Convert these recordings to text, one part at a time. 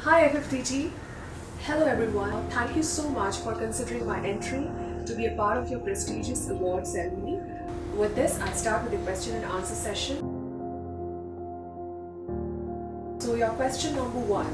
Hi FFTG. Hello everyone. Thank you so much for considering my entry to be a part of your prestigious award ceremony. With this, I start with the question and answer session. So your question number 1.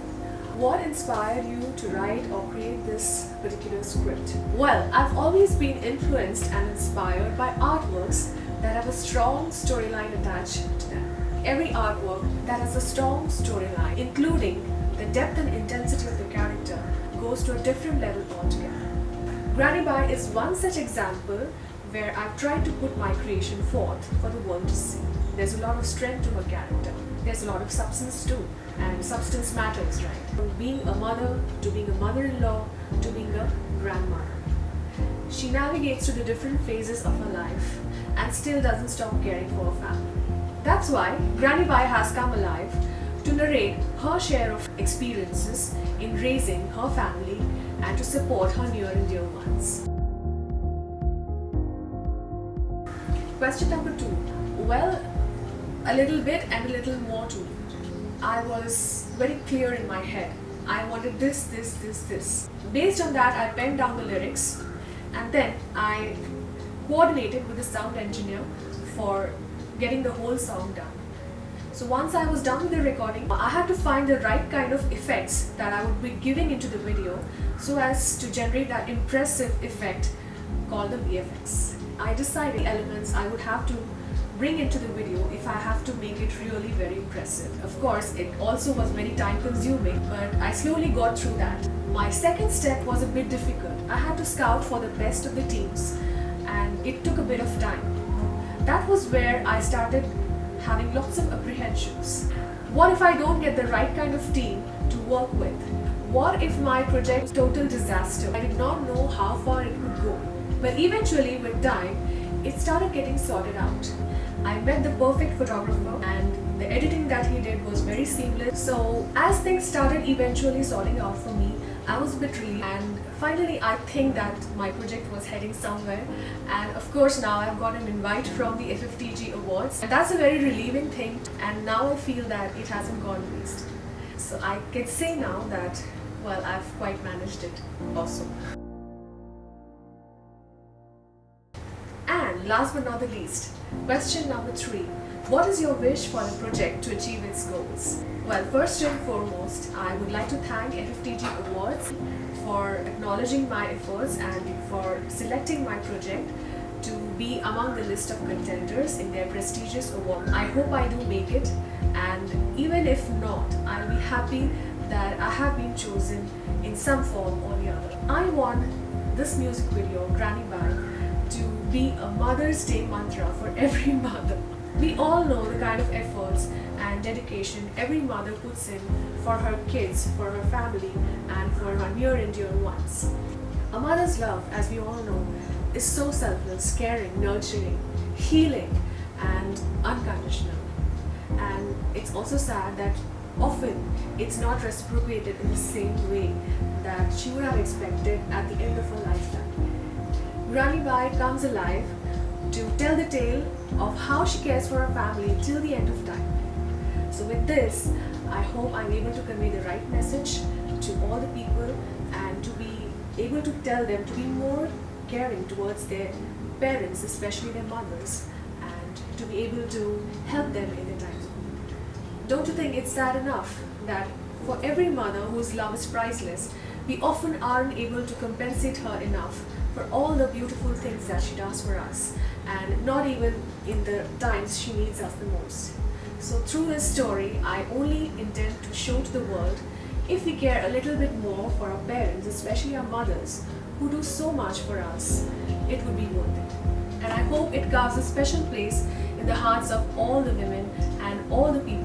What inspired you to write or create this particular script? Well, I've always been influenced and inspired by artworks that have a strong storyline attached to them. Every artwork that has a strong storyline, including the depth and intensity of the character, goes to a different level altogether. GrannyBai is one such example where I've tried to put my creation forth for the world to see. There's a lot of strength to her character. There's a lot of substance too, and substance matters, right? From being a mother, to being a mother-in-law, to being a grandmother. She navigates through the different phases of her life and still doesn't stop caring for her family. That's why GrannyBai has come alive to narrate her share of experiences in raising her family and to support her near and dear ones. Question number 2. Well, a little bit and a little more too. I was very clear in my head. I wanted this. Based on that, I penned down the lyrics and then I coordinated with the sound engineer for getting the whole song done. So once I was done with the recording, I had to find the right kind of effects that I would be giving into the video so as to generate that impressive effect called the VFX. I decided the elements I would have to bring into the video if I have to make it really very impressive. Of course, it also was very time consuming, but I slowly got through that. My second step was a bit difficult. I had to scout for the best of the teams and it took a bit of time. That was where I started having lots of apprehensions. What if I don't get the right kind of team to work with? What if my project was a total disaster? I did not know how far it would go. But eventually, with time, it started getting sorted out. I met the perfect photographer and the editing that he did was very seamless. So as things started eventually sorting out for me, I was a bit relieved, and finally I think that my project was heading somewhere, and of course now I've got an invite from the FFTG Awards, and that's a very relieving thing, and now I feel that it hasn't gone waste. So I can say now that, well, I've quite managed it also. And last but not the least, question number 3. What is your wish for the project to achieve its goals? Well, first and foremost, I would like to thank FFTG Awards for acknowledging my efforts and for selecting my project to be among the list of contenders in their prestigious award. I hope I do make it, and even if not, I'll be happy that I have been chosen in some form or the other. I want this music video, GrannyBai, to be a Mother's Day mantra for every mother. We all know the kind of efforts and dedication every mother puts in for her kids, for her family, and for her near and dear ones. A mother's love, as we all know, is so selfless, caring, nurturing, healing, and unconditional. And it's also sad that often it's not reciprocated in the same way that she would have expected at the end of her lifetime. GrannyBai comes alive to tell the tale of how she cares for her family till the end of time. So with this, I hope I'm able to convey the right message to all the people and to be able to tell them to be more caring towards their parents, especially their mothers, and to be able to help them in their times of need. Don't you think it's sad enough that for every mother whose love is priceless, we often aren't able to compensate her enough for all the beautiful things that she does for us, and not even in the times she needs us the most. So through this story, I only intend to show to the world, if we care a little bit more for our parents, especially our mothers, who do so much for us, it would be worth it. And I hope it carves a special place in the hearts of all the women and all the people